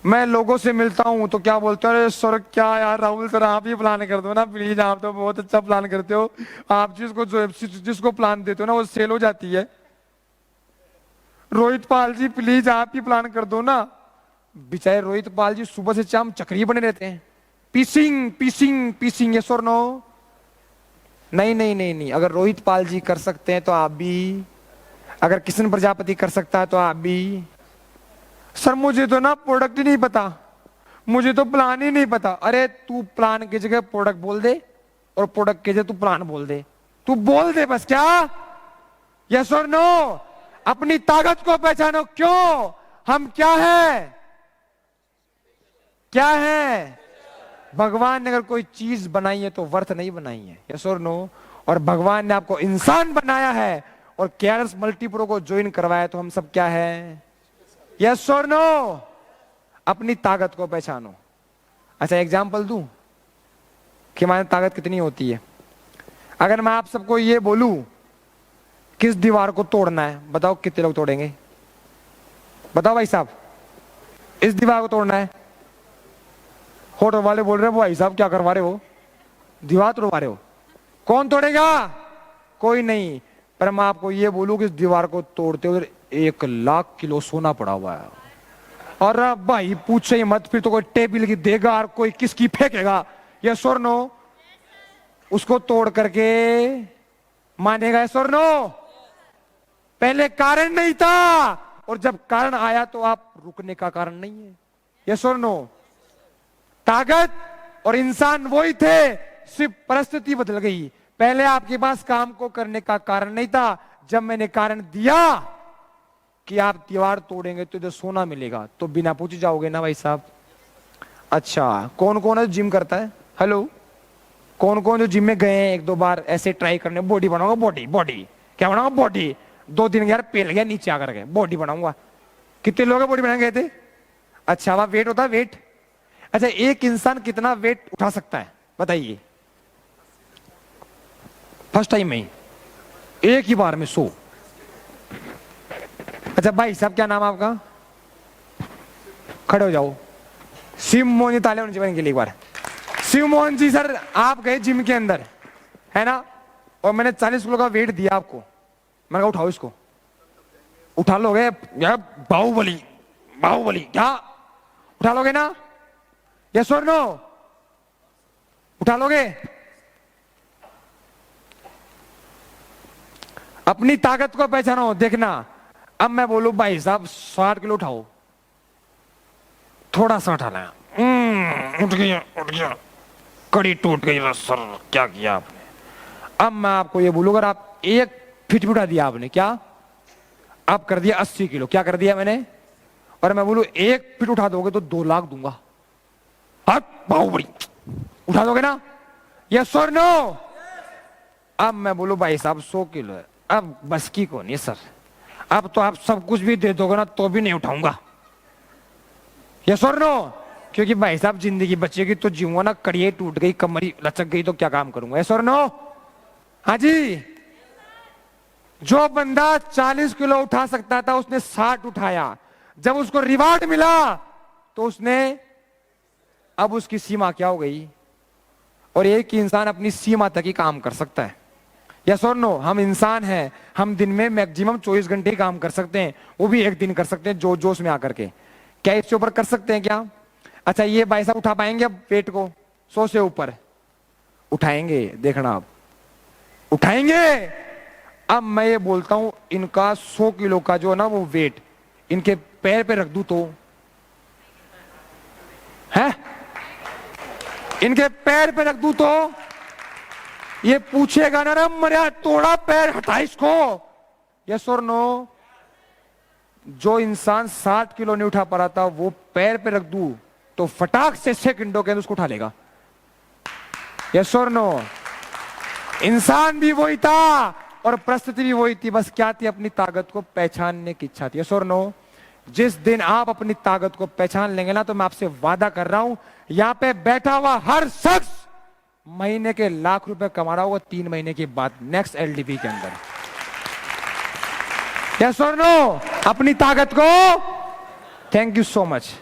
मैं लोगों से मिलता हूँ तो क्या बोलते हो, अरे सर क्या यार राहुल सर आप ही प्लान कर दो ना प्लीज, आप तो बहुत अच्छा प्लान करते हो, आप जिसको प्लान देते हो ना वो सेल हो जाती है। रोहित पाल जी प्लीज आप ही प्लान कर दो ना। बेचारे रोहित पाल जी सुबह से शाम चक्री बने रहते हैं, पीसिंग पीसिंग पीसिंग, यस और नो? नहीं नहीं नहीं नहीं, अगर रोहित पाल जी कर सकते हैं तो आप भी, अगर किशन प्रजापति कर सकता है तो आप भी। सर मुझे तो ना प्रोडक्ट ही नहीं पता, मुझे तो प्लान ही नहीं पता। अरे तू प्लान की जगह प्रोडक्ट बोल दे और प्रोडक्ट की जगह तू प्लान बोल दे, तू बोल दे बस। क्या यस और नो? अपनी ताकत को पहचानो। क्यों? हम क्या है? क्या है? भगवान ने अगर कोई चीज बनाई है तो वर्थ नहीं बनाई है, यस और नो? और भगवान ने आपको इंसान बनाया है और केयर्स मल्टीप्रो को ज्वाइन करवाया, तो हम सब क्या है? यस और नो? अपनी ताकत को पहचानो। अच्छा एग्जांपल दूं कि हमारी ताकत कितनी होती है। अगर मैं आप सबको ये बोलूं किस दीवार को तोड़ना है, बताओ कितने लोग तोड़ेंगे? बताओ भाई साहब, इस दीवार को तोड़ना है। होटल वाले बोल रहे हैं भाई साहब क्या करवा रहे हो, दीवार तोड़वा रहे हो। कौन तोड़ेगा? कोई नहीं। पर मैं आपको ये बोलूं कि इस दीवार को तोड़ते हुए 1,00,000 किलो सोना पड़ा हुआ है। और भाई पूछे ही मत, फिर तो कोई टेबल की देगा और कोई किसकी फेंकेगा, यस और नो? उसको तोड़ करके मानेगा, यस और नो? पहले कारण नहीं था और जब कारण आया तो आप रुकने का कारण नहीं है, यस और नो? ताकत और इंसान वही थे, सिर्फ परिस्थिति बदल गई। पहले आपके पास काम को करने का कारण नहीं था, जब मैंने कारण दिया कि आप दीवार तोड़ेंगे तो इधर सोना मिलेगा, तो बिना पूछे जाओगे ना भाई साहब। अच्छा कौन कौन है जो जिम करता है? हेलो, कौन कौन जो जिम में गए हैं एक दो बार ऐसे ट्राई करने, बॉडी बनाऊंगा, बॉडी बॉडी क्या बनाऊंगा, बॉडी। 2 दिन यार पेल गया नीचे आकर के, बॉडी बनाऊंगा। कितने लोग बॉडी बनाने गए थे? अच्छा वहां वेट होता है, वेट। अच्छा एक इंसान कितना वेट उठा सकता है बताइए? फर्स्ट टाइम में एक ही बार में 100। अच्छा भाई साहब क्या नाम है आपका? खड़े हो जाओ। शिव मोहन जी, ताले होने चाहिए के लिए एक बार। शिव मोहन जी सर, आप गए जिम के अंदर है ना, और मैंने 40 किलो का वेट दिया आपको, मैंने कहा उठाओ इसको, उठा लोगे? यार बाहुबली बाहुबली क्या उठा लोगे ना? यस और नो? उठा लोगे? अपनी ताकत को पहचानो। देखना अब मैं बोलूं भाई साहब 60 किलो उठाओ, थोड़ा सा उठा लाया, उठ गया उठ गया, कड़ी टूट गई बस सर, क्या किया आपने? अब मैं आपको ये बोलूं, अगर आप 1 फीट भी उठा दिया आपने, क्या आप कर दिया 80 किलो, क्या कर दिया मैंने? और मैं बोलूं 1 फीट उठा दोगे तो 2 लाख दूंगा। बाहुबली उठा दोगे ना? यस और नो? अब मैं बोलूं भाई साहब 100 किलो है, अब बस की कौन है सर, अब तो आप सब कुछ भी दे दोगे ना तो भी नहीं उठाऊंगा, यस और नो? क्योंकि भाई साहब जिंदगी बचेगी तो जीऊंगा ना, कड़िए टूट गई, कमरी लचक गई तो क्या काम करूंगा, यस और नो? हाँ जी। जो बंदा 40 किलो उठा सकता था उसने 60 उठाया, जब उसको रिवार्ड मिला तो उसने, अब उसकी सीमा क्या हो गई? और एक इंसान अपनी सीमा तक ही काम कर सकता है, यस और नो? हम इंसान हैं, हम दिन में मैक्सिमम 24 घंटे ही काम कर सकते हैं, वो भी एक दिन कर सकते हैं जोश में आकर के। क्या इससे ऊपर कर सकते हैं क्या? अच्छा ये भाई साहब उठा पाएंगे अब वेट को? 100 से ऊपर उठाएंगे, देखना आप उठाएंगे। अब मैं ये बोलता हूं इनका 100 किलो का जो है ना वो वेट इनके पैर पे रख दूं तो है, इनके पैर पे रख दूं तो ये पूछेगा ना मर्या तोड़ा पैर हटा इसको, यस और नो? जो इंसान 60 किलो नहीं उठा पा रहा था वो पैर पे रख दूं तो फटाक से सेकंडों के अंदर उसको उठा लेगा, यस और नो? इंसान भी वही था और परिस्थिति भी वही थी, बस क्या थी? अपनी ताकत को पहचानने की इच्छा थी, यस और नो? जिस दिन आप अपनी ताकत को पहचान लेंगे ना, तो मैं आपसे वादा कर रहा हूं यहां पे बैठा हुआ हर शख्स महीने के लाख रुपए कमा रहा होगा 3 महीने के बाद नेक्स्ट एलडीपी के अंदर, यस और नो? अपनी ताकत को, थैंक यू सो मच।